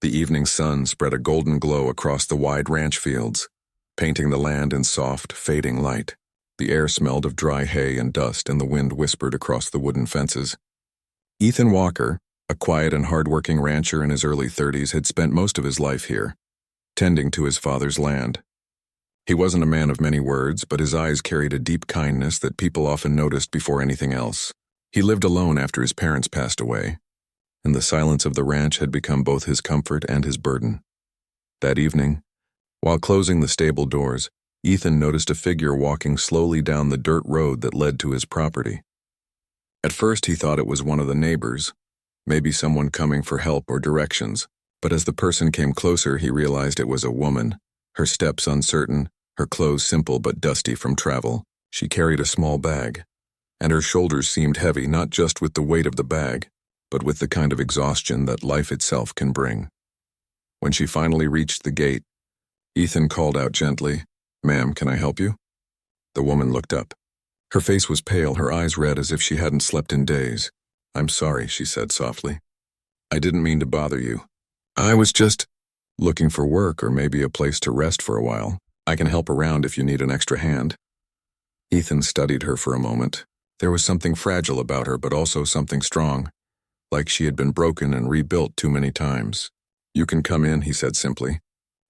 The evening sun spread a golden glow across the wide ranch fields, painting the land in soft, fading light. The air smelled of dry hay and dust, and the wind whispered across the wooden fences. Ethan Walker, a quiet and hard-working rancher in his early 30s, had spent most of his life here, tending to his father's land. He wasn't a man of many words, but his eyes carried a deep kindness that people often noticed before anything else. He lived alone after his parents passed away, and the silence of the ranch had become both his comfort and his burden. That evening, while closing the stable doors, Ethan noticed a figure walking slowly down the dirt road that led to his property. At first he thought it was one of the neighbors, maybe someone coming for help or directions, but as the person came closer he realized it was a woman, her steps uncertain, her clothes simple but dusty from travel. She carried a small bag, and her shoulders seemed heavy not just with the weight of the bag, but with the kind of exhaustion that life itself can bring. When she finally reached the gate, Ethan called out gently, "Ma'am, can I help you?" The woman looked up. Her face was pale, her eyes red as if she hadn't slept in days. "I'm sorry," she said softly. "I didn't mean to bother you. I was just looking for work or maybe a place to rest for a while. I can help around if you need an extra hand." Ethan studied her for a moment. There was something fragile about her, but also something strong, like she had been broken and rebuilt too many times. "You can come in," he said simply.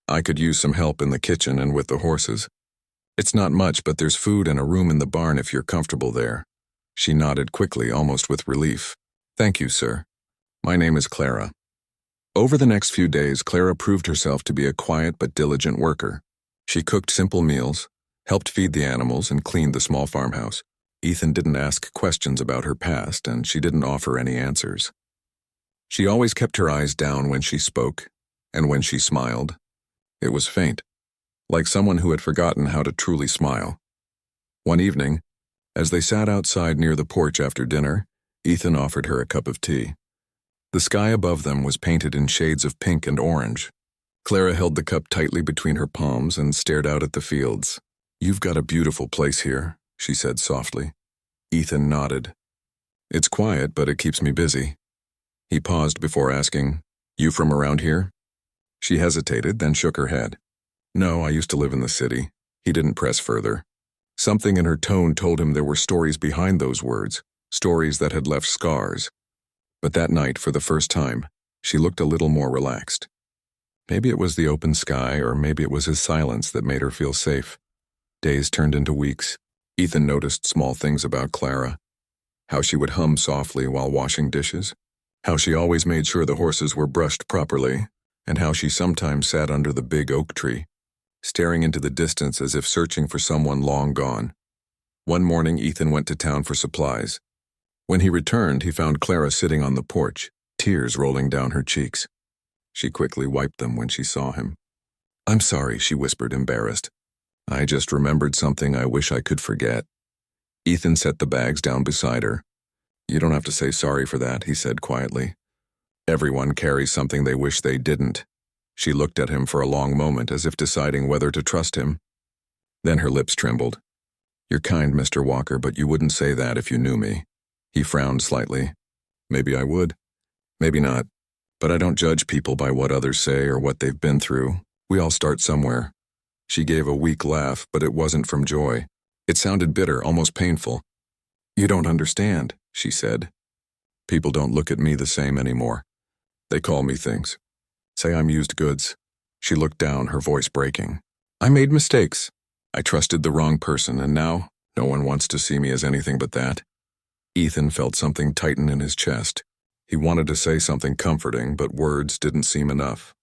"I could use some help in the kitchen and with the horses. It's not much, but there's food and a room in the barn if you're comfortable there." She nodded quickly, almost with relief. "Thank you, sir. My name is Clara." Over the next few days, Clara proved herself to be a quiet but diligent worker. She cooked simple meals, helped feed the animals, and cleaned the small farmhouse. Ethan didn't ask questions about her past, and she didn't offer any answers. She always kept her eyes down when she spoke, and when she smiled, it was faint, like someone who had forgotten how to truly smile. One evening, as they sat outside near the porch after dinner, Ethan offered her a cup of tea. The sky above them was painted in shades of pink and orange. Clara held the cup tightly between her palms and stared out at the fields. "You've got a beautiful place here," she said softly. Ethan nodded. "It's quiet, but it keeps me busy." He paused before asking, "You from around here?" She hesitated, then shook her head. "No, I used to live in the city." He didn't press further. Something in her tone told him there were stories behind those words, stories that had left scars. But that night, for the first time, she looked a little more relaxed. Maybe it was the open sky, or maybe it was his silence that made her feel safe. Days turned into weeks. Ethan noticed small things about Clara. How she would hum softly while washing dishes. How she always made sure the horses were brushed properly. And how she sometimes sat under the big oak tree, staring into the distance as if searching for someone long gone. One morning, Ethan went to town for supplies. When he returned, he found Clara sitting on the porch, tears rolling down her cheeks. She quickly wiped them when she saw him. "I'm sorry," she whispered, embarrassed. "I just remembered something I wish I could forget." Ethan set the bags down beside her. "You don't have to say sorry for that," he said quietly. "Everyone carries something they wish they didn't." She looked at him for a long moment as if deciding whether to trust him. Then her lips trembled. "You're kind, Mr. Walker, but you wouldn't say that if you knew me." He frowned slightly. "Maybe I would. Maybe not. But I don't judge people by what others say or what they've been through. We all start somewhere." She gave a weak laugh, but it wasn't from joy. It sounded bitter, almost painful. "You don't understand," she said. "People don't look at me the same anymore. They call me things. Say I'm used goods." She looked down, her voice breaking. "I made mistakes. I trusted the wrong person, and now no one wants to see me as anything but that." Ethan felt something tighten in his chest. He wanted to say something comforting, but words didn't seem enough.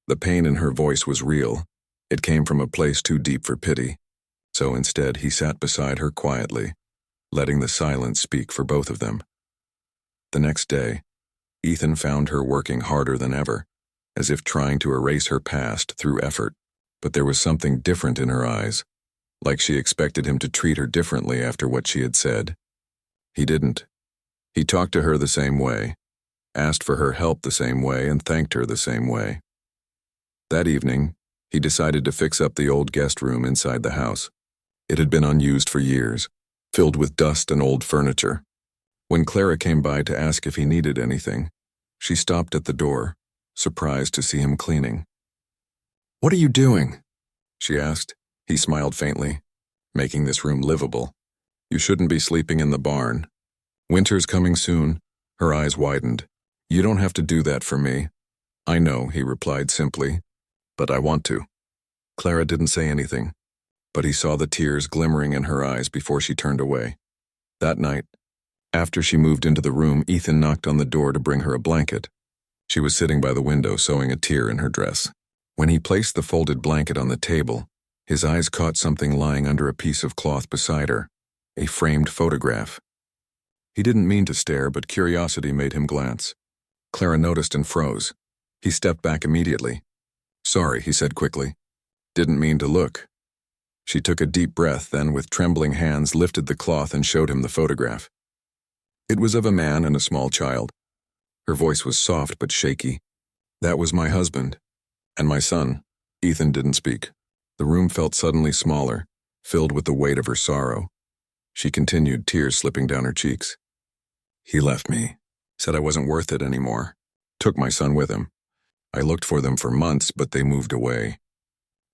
The pain in her voice was real. It came from a place too deep for pity. So instead, he sat beside her quietly, letting the silence speak for both of them. The next day, Ethan found her working harder than ever, as if trying to erase her past through effort. But there was something different in her eyes, like she expected him to treat her differently after what she had said. He didn't. He talked to her the same way, asked for her help the same way, and thanked her the same way. That evening, he decided to fix up the old guest room inside the house. It had been unused for years, filled with dust and old furniture. When Clara came by to ask if he needed anything, she stopped at the door, surprised to see him cleaning. "What are you doing?" she asked. He smiled faintly. "Making this room livable. You shouldn't be sleeping in the barn. Winter's coming soon." Her eyes widened. "You don't have to do that for me." "I know," he replied simply, "but I want to." Clara didn't say anything, but he saw the tears glimmering in her eyes before she turned away. That night, after she moved into the room, Ethan knocked on the door to bring her a blanket. She was sitting by the window sewing a tear in her dress. When he placed the folded blanket on the table, his eyes caught something lying under a piece of cloth beside her, a framed photograph. He didn't mean to stare, but curiosity made him glance. Clara noticed and froze. He stepped back immediately. "Sorry," he said quickly. "Didn't mean to look." She took a deep breath, then with trembling hands lifted the cloth and showed him the photograph. It was of a man and a small child. Her voice was soft but shaky. "That was my husband. And my son." Ethan didn't speak. The room felt suddenly smaller, filled with the weight of her sorrow. She continued, tears slipping down her cheeks. "He left me. Said I wasn't worth it anymore. Took my son with him. I looked for them for months, but they moved away.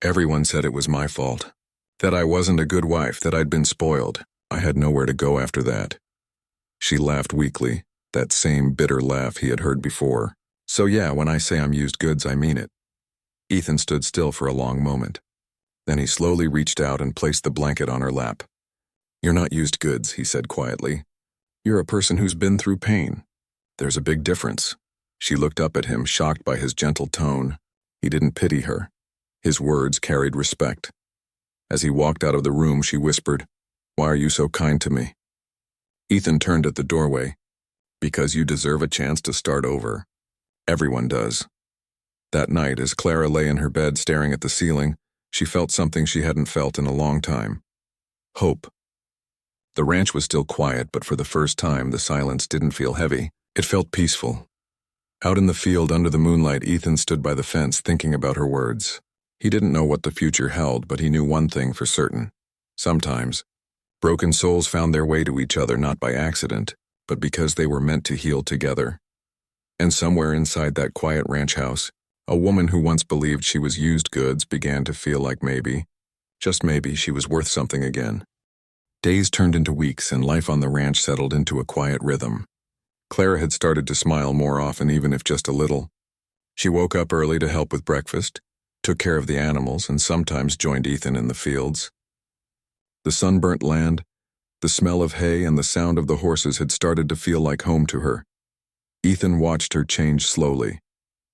Everyone said it was my fault. That I wasn't a good wife, that I'd been spoiled. I had nowhere to go after that." She laughed weakly, that same bitter laugh he had heard before. "So yeah, when I say I'm used goods, I mean it." Ethan stood still for a long moment. Then he slowly reached out and placed the blanket on her lap. "You're not used goods," he said quietly. "You're a person who's been through pain. There's a big difference." She looked up at him, shocked by his gentle tone. He didn't pity her. His words carried respect. As he walked out of the room, she whispered, "Why are you so kind to me?" Ethan turned at the doorway. "Because you deserve a chance to start over. Everyone does." That night, as Clara lay in her bed staring at the ceiling, she felt something she hadn't felt in a long time. Hope. The ranch was still quiet, but for the first time, the silence didn't feel heavy. It felt peaceful. Out in the field under the moonlight, Ethan stood by the fence thinking about her words. He didn't know what the future held, but he knew one thing for certain. Sometimes, broken souls found their way to each other not by accident, but because they were meant to heal together. And somewhere inside that quiet ranch house, a woman who once believed she was used goods began to feel like maybe, just maybe, she was worth something again. Days turned into weeks, and life on the ranch settled into a quiet rhythm. Clara had started to smile more often, even if just a little. She woke up early to help with breakfast, took care of the animals, and sometimes joined Ethan in the fields. The sunburnt land, the smell of hay, and the sound of the horses had started to feel like home to her. Ethan watched her change slowly,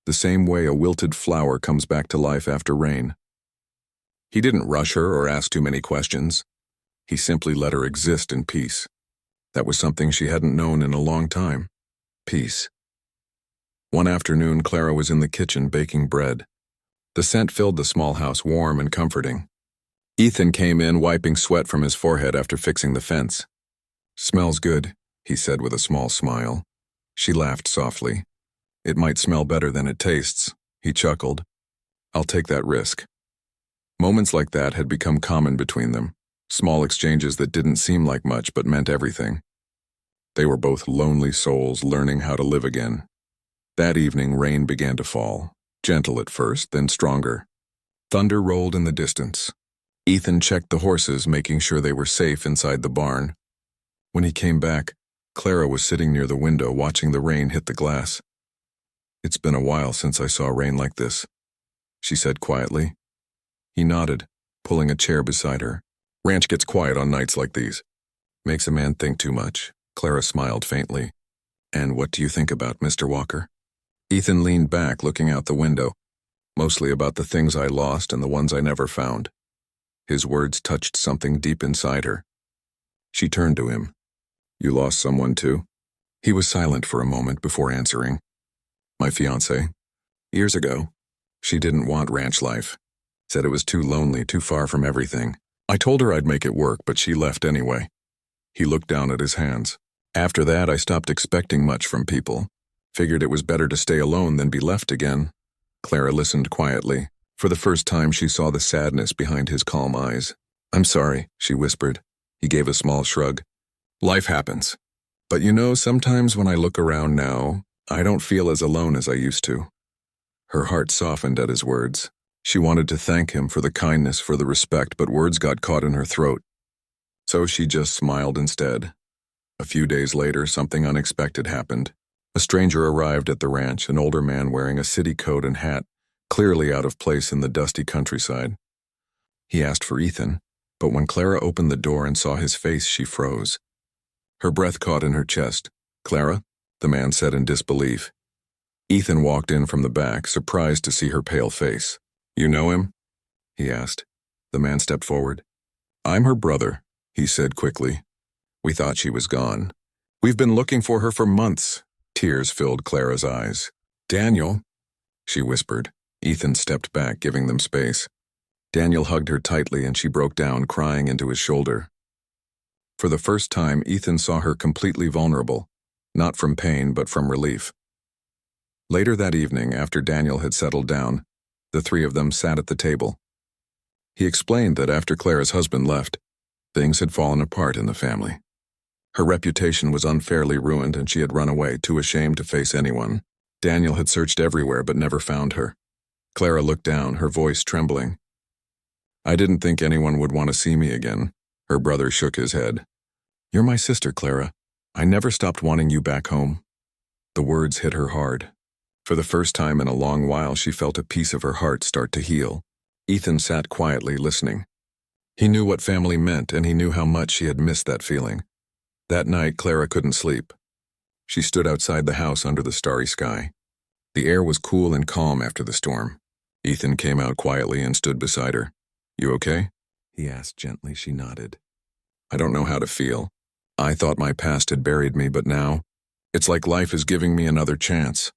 the same way a wilted flower comes back to life after rain. He didn't rush her or ask too many questions. He simply let her exist in peace. That was something she hadn't known in a long time. Peace. One afternoon, Clara was in the kitchen baking bread. The scent filled the small house, warm and comforting. Ethan came in, wiping sweat from his forehead after fixing the fence. "Smells good," he said with a small smile. She laughed softly. "It might smell better than it tastes," he chuckled. "I'll take that risk." Moments like that had become common between them. Small exchanges that didn't seem like much but meant everything. They were both lonely souls learning how to live again. That evening, rain began to fall, gentle at first, then stronger. Thunder rolled in the distance. Ethan checked the horses, making sure they were safe inside the barn. When he came back, Clara was sitting near the window watching the rain hit the glass. "It's been a while since I saw rain like this," she said quietly. He nodded, pulling a chair beside her. "Ranch gets quiet on nights like these. Makes a man think too much." Clara smiled faintly. "And what do you think about Mr. Walker?" Ethan leaned back, looking out the window. "Mostly about the things I lost and the ones I never found." His words touched something deep inside her. She turned to him. "You lost someone too?" He was silent for a moment before answering. "My fiancée. Years ago. She didn't want ranch life. Said it was too lonely, too far from everything. I told her I'd make it work, but she left anyway." He looked down at his hands. "After that, I stopped expecting much from people. Figured it was better to stay alone than be left again." Clara listened quietly. For the first time, she saw the sadness behind his calm eyes. "I'm sorry," she whispered. He gave a small shrug. "Life happens. But you know, sometimes when I look around now, I don't feel as alone as I used to." Her heart softened at his words. She wanted to thank him for the kindness, for the respect, but words got caught in her throat. So she just smiled instead. A few days later, something unexpected happened. A stranger arrived at the ranch, an older man wearing a city coat and hat, clearly out of place in the dusty countryside. He asked for Ethan, but when Clara opened the door and saw his face, she froze. Her breath caught in her chest. "Clara?" the man said in disbelief. Ethan walked in from the back, surprised to see her pale face. "You know him?" he asked. The man stepped forward. "I'm her brother," he said quickly. "We thought she was gone. We've been looking for her for months." Tears filled Clara's eyes. "Daniel," she whispered. Ethan stepped back, giving them space. Daniel hugged her tightly and she broke down, crying into his shoulder. For the first time, Ethan saw her completely vulnerable, not from pain but from relief. Later that evening, after Daniel had settled down, the three of them sat at the table. He explained that after Clara's husband left, things had fallen apart in the family. Her reputation was unfairly ruined and she had run away, too ashamed to face anyone. Daniel had searched everywhere but never found her. Clara looked down, her voice trembling. "I didn't think anyone would want to see me again." Her brother shook his head. "You're my sister, Clara. I never stopped wanting you back home." The words hit her hard. For the first time in a long while, she felt a piece of her heart start to heal. Ethan sat quietly, listening. He knew what family meant, and he knew how much she had missed that feeling. That night, Clara couldn't sleep. She stood outside the house under the starry sky. The air was cool and calm after the storm. Ethan came out quietly and stood beside her. "You okay?" he asked gently. She nodded. "I don't know how to feel. I thought my past had buried me, but now, it's like life is giving me another chance."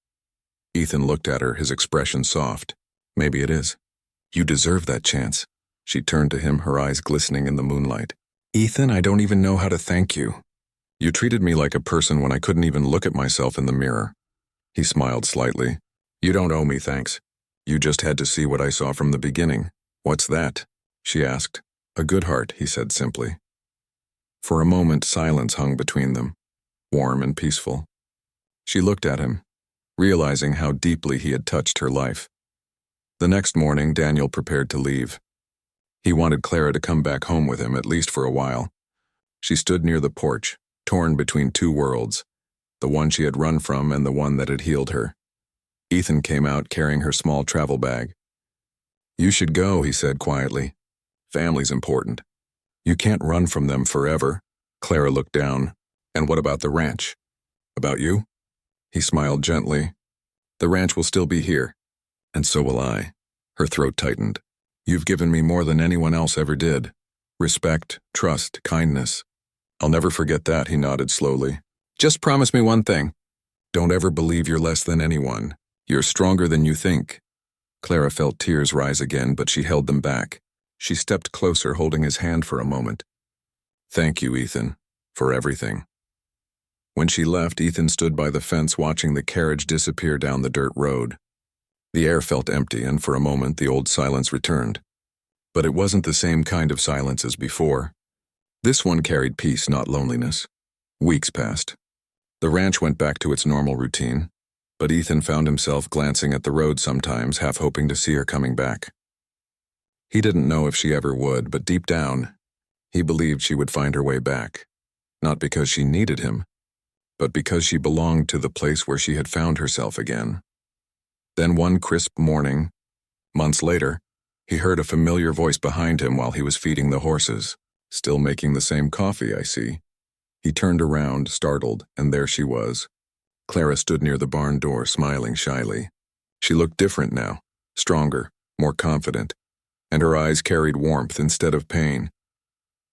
Ethan looked at her, his expression soft. "Maybe it is. You deserve that chance." She turned to him, her eyes glistening in the moonlight. "Ethan, I don't even know how to thank you. You treated me like a person when I couldn't even look at myself in the mirror." He smiled slightly. "You don't owe me thanks. You just had to see what I saw from the beginning." "What's that?" she asked. "A good heart," he said simply. For a moment, silence hung between them, warm and peaceful. She looked at him, realizing how deeply he had touched her life. The next morning, Daniel prepared to leave. He wanted Clara to come back home with him, at least for a while. She stood near the porch, torn between two worlds, the one she had run from and the one that had healed her. Ethan came out carrying her small travel bag. "You should go," he said quietly. "Family's important. You can't run from them forever." Clara looked down. "And what about the ranch?" "About you?" He smiled gently. "The ranch will still be here. And so will I." Her throat tightened. "You've given me more than anyone else ever did. Respect, trust, kindness. I'll never forget that," he nodded slowly. "Just promise me one thing. Don't ever believe you're less than anyone. You're stronger than you think." Clara felt tears rise again, but she held them back. She stepped closer, holding his hand for a moment. "Thank you, Ethan, for everything." When she left, Ethan stood by the fence watching the carriage disappear down the dirt road. The air felt empty, and for a moment the old silence returned. But it wasn't the same kind of silence as before. This one carried peace, not loneliness. Weeks passed. The ranch went back to its normal routine, but Ethan found himself glancing at the road sometimes, half hoping to see her coming back. He didn't know if she ever would, but deep down, he believed she would find her way back. Not because she needed him, but because she belonged to the place where she had found herself again. Then one crisp morning, months later, he heard a familiar voice behind him while he was feeding the horses. "Still making the same coffee, I see." He turned around, startled, and there she was. Clara stood near the barn door, smiling shyly. She looked different now, stronger, more confident, and her eyes carried warmth instead of pain.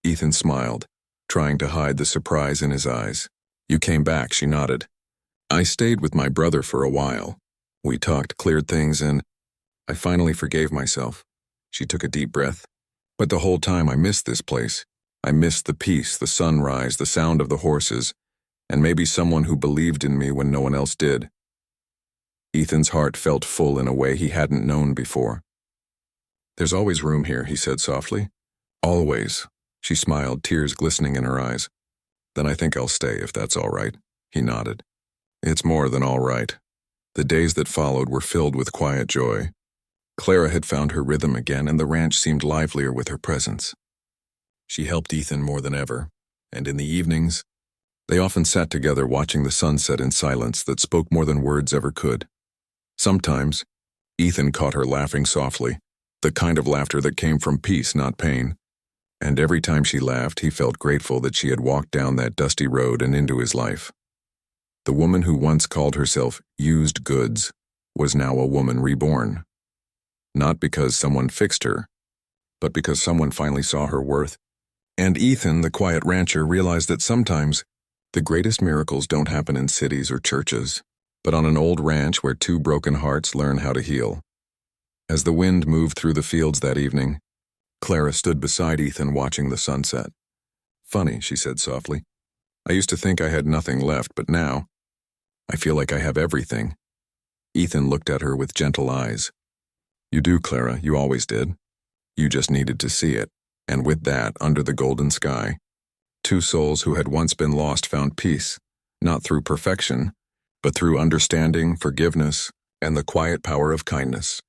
Ethan smiled, trying to hide the surprise in his eyes. "You came back," she nodded. "I stayed with my brother for a while. We talked, cleared things, and I finally forgave myself." She took a deep breath. "But the whole time I missed this place. I missed the peace, the sunrise, the sound of the horses, and maybe someone who believed in me when no one else did." Ethan's heart felt full in a way he hadn't known before. "There's always room here," he said softly. "Always." She smiled, tears glistening in her eyes. "Then I think I'll stay, if that's all right." He nodded. "It's more than all right. The days that followed were filled with quiet joy. Clara had found her rhythm again, and the ranch seemed livelier with her presence. She helped Ethan more than ever, and in the evenings, they often sat together watching the sunset in silence that spoke more than words ever could. Sometimes, Ethan caught her laughing softly, the kind of laughter that came from peace, not pain. And every time she laughed, he felt grateful that she had walked down that dusty road and into his life. The woman who once called herself used goods was now a woman reborn. Not because someone fixed her, but because someone finally saw her worth. And Ethan, the quiet rancher, realized that sometimes the greatest miracles don't happen in cities or churches, but on an old ranch where two broken hearts learn how to heal. As the wind moved through the fields that evening, Clara stood beside Ethan watching the sunset. "Funny," she said softly. "I used to think I had nothing left, but now I feel like I have everything." Ethan looked at her with gentle eyes. "You do, Clara, you always did. You just needed to see it." And with that, under the golden sky, two souls who had once been lost found peace, not through perfection, but through understanding, forgiveness, and the quiet power of kindness.